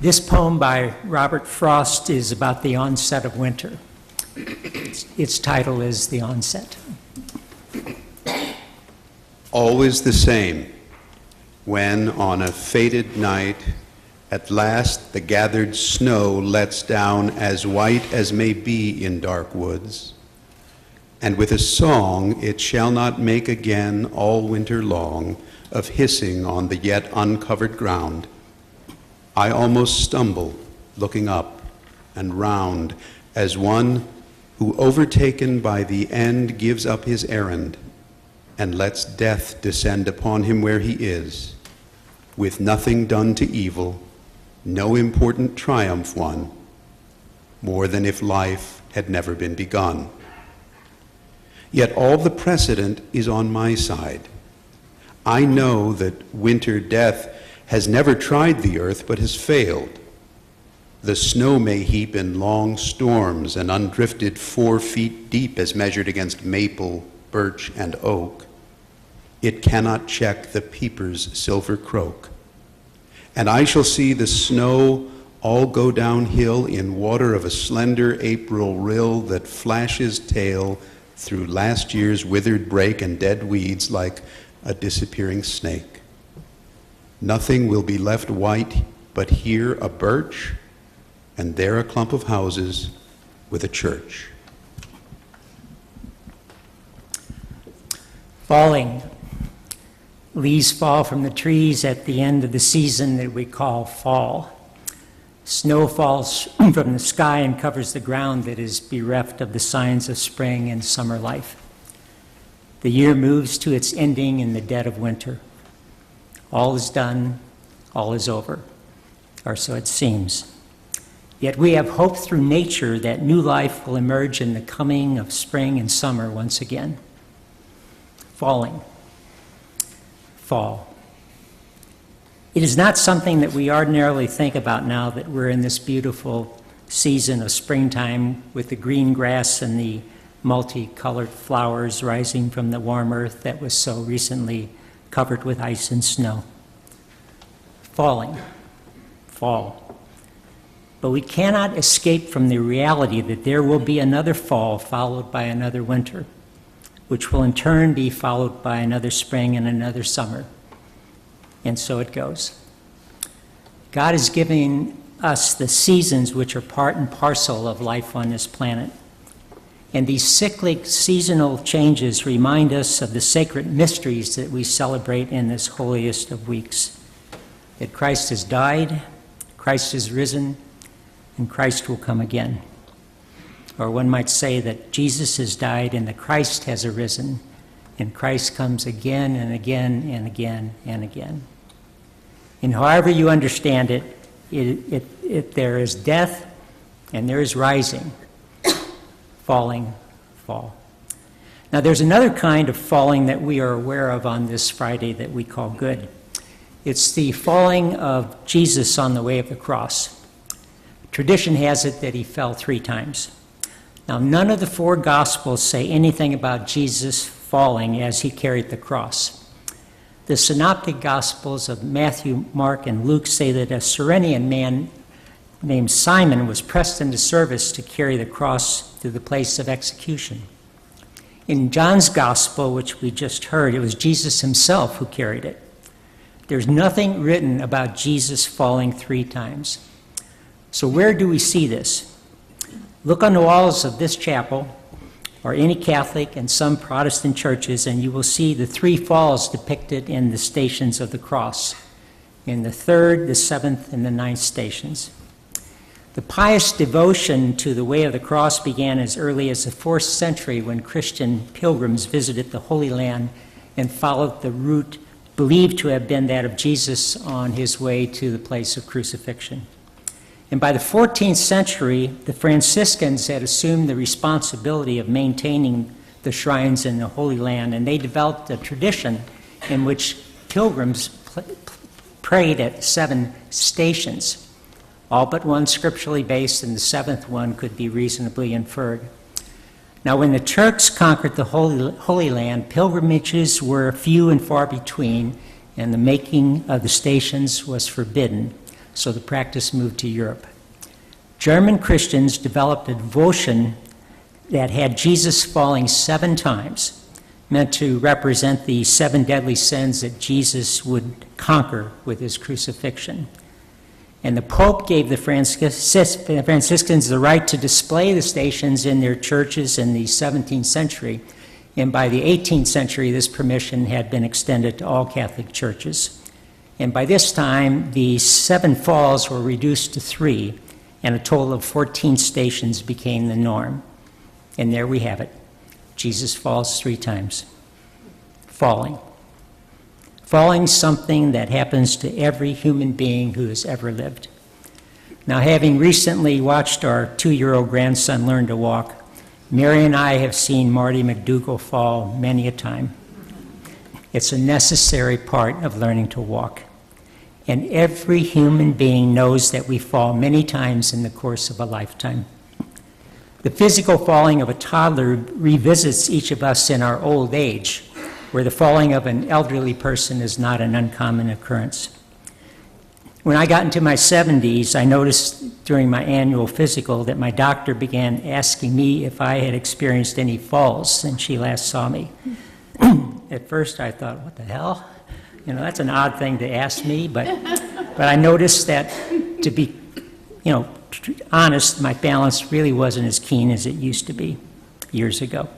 This poem by Robert Frost is about the onset of winter. Its title is The Onset. Always the same, when on a fated night, at last the gathered snow lets down as white as may be in dark woods, and with a song it shall not make again all winter long of hissing on the yet uncovered ground. I almost stumble, looking up and round, as one who, overtaken by the end, gives up his errand and lets death descend upon him where he is, with nothing done to evil, no important triumph won, more than if life had never been begun. Yet all the precedent is on my side. I know that winter death has never tried the earth but has failed. The snow may heap in long storms and undrifted 4 feet deep as measured against maple, birch, and oak. It cannot check the peeper's silver croak. And I shall see the snow all go downhill in water of a slender April rill that flashes tail through last year's withered brake and dead weeds like a disappearing snake. Nothing will be left white but here a birch and there a clump of houses with a church. Falling. Leaves fall from the trees at the end of the season that we call fall. Snow falls from the sky and covers the ground that is bereft of the signs of spring and summer life. The year moves to its ending in the dead of winter. All is done, all is over, or so it seems. Yet we have hope through nature that new life will emerge in the coming of spring and summer once again. Falling. Fall. It is not something that we ordinarily think about now that we're in this beautiful season of springtime with the green grass and the multicolored flowers rising from the warm earth that was so recently covered with ice and snow. Falling. Fall. But we cannot escape from the reality that there will be another fall followed by another winter, which will in turn be followed by another spring and another summer. And so it goes. God is giving us the seasons which are part and parcel of life on this planet. And these cyclic seasonal changes remind us of the sacred mysteries that we celebrate in this holiest of weeks. That Christ has died, Christ is risen, and Christ will come again. Or one might say that Jesus has died and the Christ has arisen, and Christ comes again and again and again and again. And however you understand it, there is death and there is rising, falling, fall. Now there's another kind of falling that we are aware of on this Friday that we call good. It's the falling of Jesus on the way of the cross. Tradition has it that he fell 3 times. Now, none of the 4 Gospels say anything about Jesus falling as he carried the cross. The synoptic Gospels of Matthew, Mark, and Luke say that a Cyrenian man named Simon was pressed into service to carry the cross to the place of execution. In John's Gospel, which we just heard, it was Jesus himself who carried it. There's nothing written about Jesus falling 3 times. So where do we see this? Look on the walls of this chapel, or any Catholic and some Protestant churches, and you will see the 3 falls depicted in the stations of the cross, in the 3rd, the 7th, and the 9th stations. The pious devotion to the way of the cross began as early as the 4th century when Christian pilgrims visited the Holy Land and followed the route believed to have been that of Jesus on his way to the place of crucifixion. And by the 14th century, the Franciscans had assumed the responsibility of maintaining the shrines in the Holy Land, and they developed a tradition in which pilgrims prayed at 7 stations, all but one scripturally based, and the 7th one could be reasonably inferred. Now, when the Turks conquered the Holy Land, pilgrimages were few and far between, and the making of the stations was forbidden. so the practice moved to Europe. German Christians developed a devotion that had Jesus falling 7 times, meant to represent the 7 deadly sins that Jesus would conquer with his crucifixion. And the Pope gave the Franciscans the right to display the stations in their churches in the 17th century. And by the 18th century, this permission had been extended to all Catholic churches. And by this time, the 7 falls were reduced to 3, and a total of 14 stations became the norm. And there we have it. Jesus falls 3 times. Falling. Falling's something that happens to every human being who has ever lived. Now, having recently watched our 2-year-old grandson learn to walk, Mary and I have seen Marty McDougall fall many a time. It's a necessary part of learning to walk. And every human being knows that we fall many times in the course of a lifetime. The physical falling of a toddler revisits each of us in our old age, where the falling of an elderly person is not an uncommon occurrence. When I got into my 70s, I noticed during my annual physical that my doctor began asking me if I had experienced any falls since she last saw me. At first I thought, what the hell? You know, that's an odd thing to ask me, but I noticed that, to be, honest, my balance really wasn't as keen as it used to be years ago.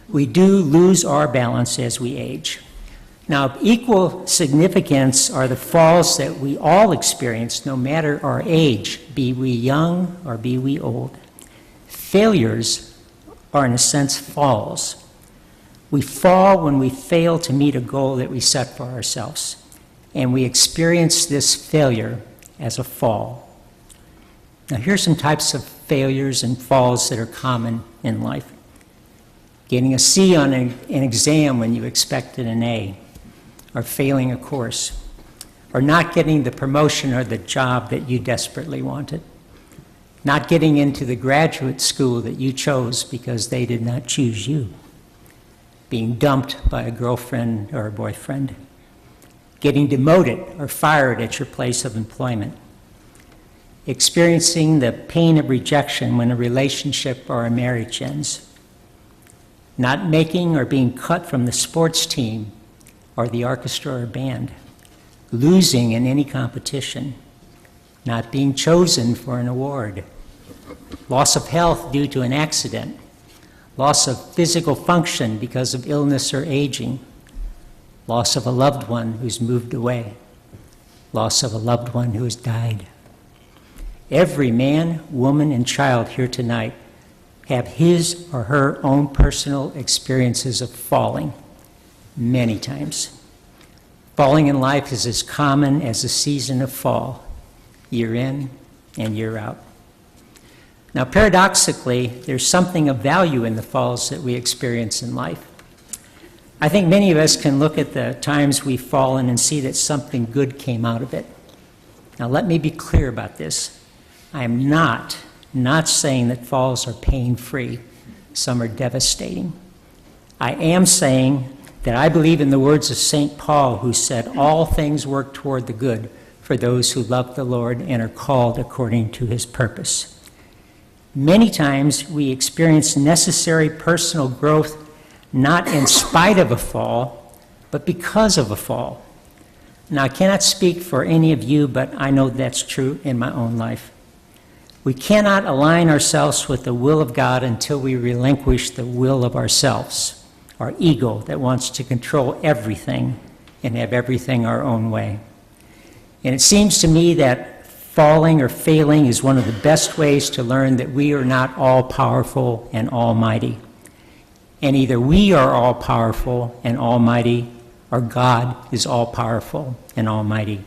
We do lose our balance as we age. Now, of equal significance are the falls that we all experience, no matter our age, be we young or be we old. Failures are, in a sense, falls. We fall when we fail to meet a goal that we set for ourselves, and we experience this failure as a fall. Now, here's some types of failures and falls that are common in life. Getting a C on an exam when you expected an A, or failing a course, or not getting the promotion or the job that you desperately wanted, not getting into the graduate school that you chose because they did not choose you, being dumped by a girlfriend or a boyfriend, getting demoted or fired at your place of employment, experiencing the pain of rejection when a relationship or a marriage ends, not making or being cut from the sports team or the orchestra or band, losing in any competition, not being chosen for an award, loss of health due to an accident, loss of physical function because of illness or aging, loss of a loved one who's moved away, loss of a loved one who has died. Every man, woman, and child here tonight have his or her own personal experiences of falling many times. Falling in life is as common as the season of fall, year in and year out. Now, paradoxically, there's something of value in the falls that we experience in life. I think many of us can look at the times we've fallen and see that something good came out of it. Now, let me be clear about this. I am not saying that falls are pain-free. Some are devastating. I am saying that I believe in the words of St. Paul, who said, "All things work toward the good for those who love the Lord and are called according to his purpose." Many times we experience necessary personal growth not in spite of a fall, but because of a fall. Now, I cannot speak for any of you, but I know that's true in my own life. We cannot align ourselves with the will of God until we relinquish the will of ourselves, our ego that wants to control everything and have everything our own way. And it seems to me that falling or failing is one of the best ways to learn that we are not all-powerful and almighty. And either we are all-powerful and almighty, or God is all-powerful and almighty.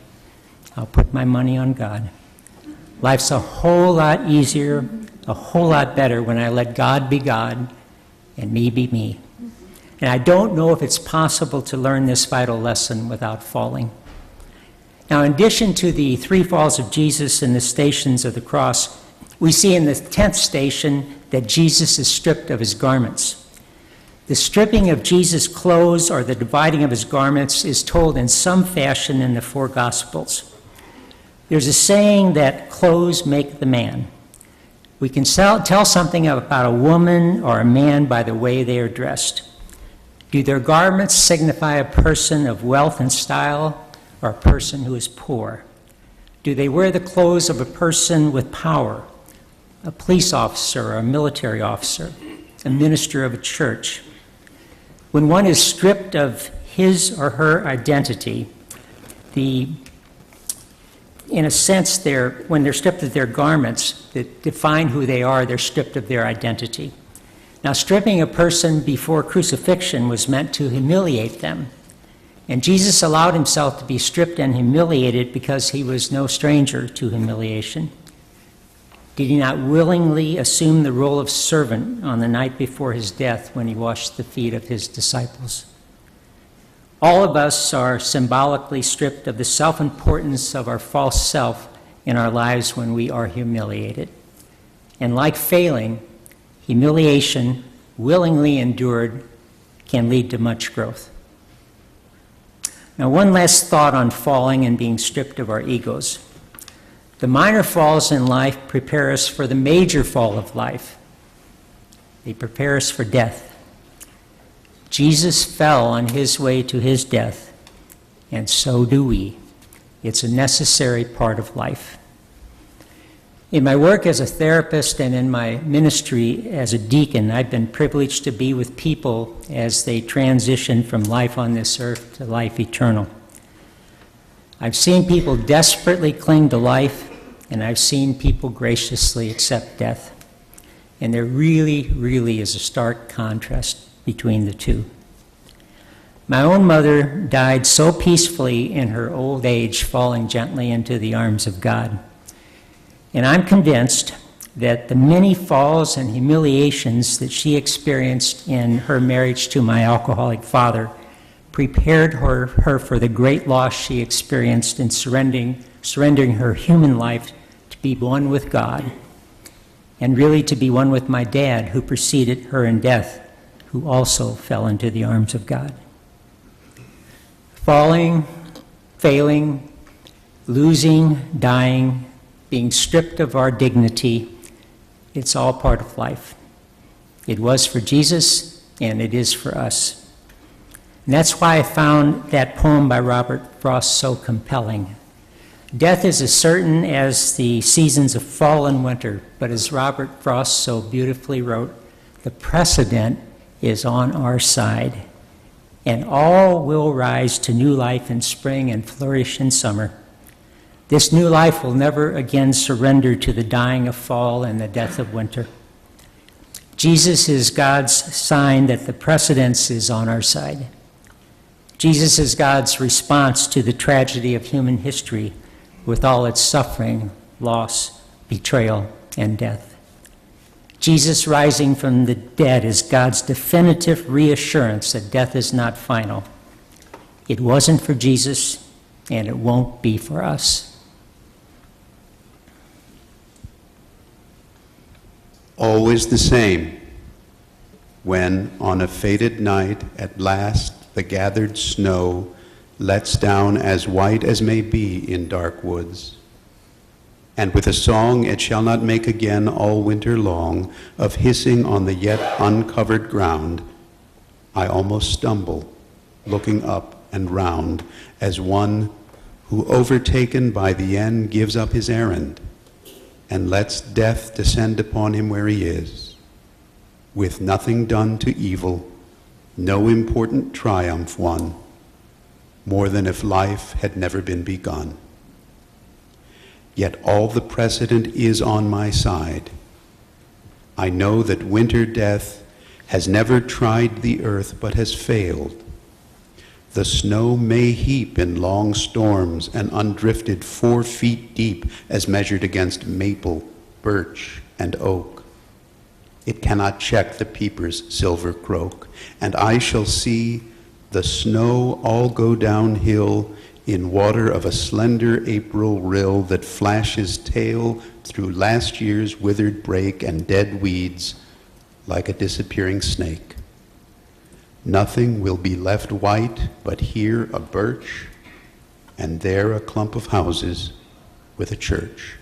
I'll put my money on God. Life's a whole lot easier, a whole lot better when I let God be God and me be me. And I don't know if it's possible to learn this vital lesson without falling. Now, in addition to the 3 falls of Jesus and the stations of the cross, we see in the 10th station that Jesus is stripped of his garments. The stripping of Jesus' clothes or the dividing of his garments is told in some fashion in the 4 Gospels. There's a saying that clothes make the man. We can tell something about a woman or a man by the way they are dressed. Do their garments signify a person of wealth and style or a person who is poor? Do they wear the clothes of a person with power, a police officer or a military officer, a minister of a church? When one is stripped of his or her identity, in a sense, when they're stripped of their garments that define who they are, they're stripped of their identity. Now, stripping a person before crucifixion was meant to humiliate them. And Jesus allowed himself to be stripped and humiliated because he was no stranger to humiliation. Did he not willingly assume the role of servant on the night before his death when he washed the feet of his disciples? All of us are symbolically stripped of the self-importance of our false self in our lives when we are humiliated. And like failing, humiliation, willingly endured, can lead to much growth. Now, one last thought on falling and being stripped of our egos. The minor falls in life prepare us for the major fall of life. They prepare us for death. Jesus fell on his way to his death, and so do we. It's a necessary part of life. In my work as a therapist and in my ministry as a deacon, I've been privileged to be with people as they transition from life on this earth to life eternal. I've seen people desperately cling to life, and I've seen people graciously accept death. And there really, really is a stark contrast between the two. My own mother died so peacefully in her old age, falling gently into the arms of God. And I'm convinced that the many falls and humiliations that she experienced in her marriage to my alcoholic father prepared her for the great loss she experienced in surrendering her human life to be one with God, and really to be one with my dad, who preceded her in death, who also fell into the arms of God. Falling, failing, losing, dying, being stripped of our dignity, it's all part of life. It was for Jesus, and it is for us. And that's why I found that poem by Robert Frost so compelling. Death is as certain as the seasons of fall and winter, but as Robert Frost so beautifully wrote, the precedent is on our side, and all will rise to new life in spring and flourish in summer. This new life will never again surrender to the dying of fall and the death of winter. Jesus is God's sign that the precedence is on our side. Jesus is God's response to the tragedy of human history with all its suffering, loss, betrayal, and death. Jesus rising from the dead is God's definitive reassurance that death is not final. It wasn't for Jesus, and it won't be for us. Always the same, when on a fated night at last the gathered snow lets down as white as may be in dark woods. And with a song it shall not make again all winter long, of hissing on the yet uncovered ground, I almost stumble, looking up and round, as one who, overtaken by the end, gives up his errand, and lets death descend upon him where he is, with nothing done to evil, no important triumph won, more than if life had never been begun. Yet all the precedent is on my side. I know that winter death has never tried the earth but has failed. The snow may heap in long storms and undrifted 4 feet deep as measured against maple, birch, and oak. It cannot check the peeper's silver croak, and I shall see the snow all go downhill in water of a slender April rill that flashes tail through last year's withered brake and dead weeds like a disappearing snake. Nothing will be left white but here a birch and there a clump of houses, with a church.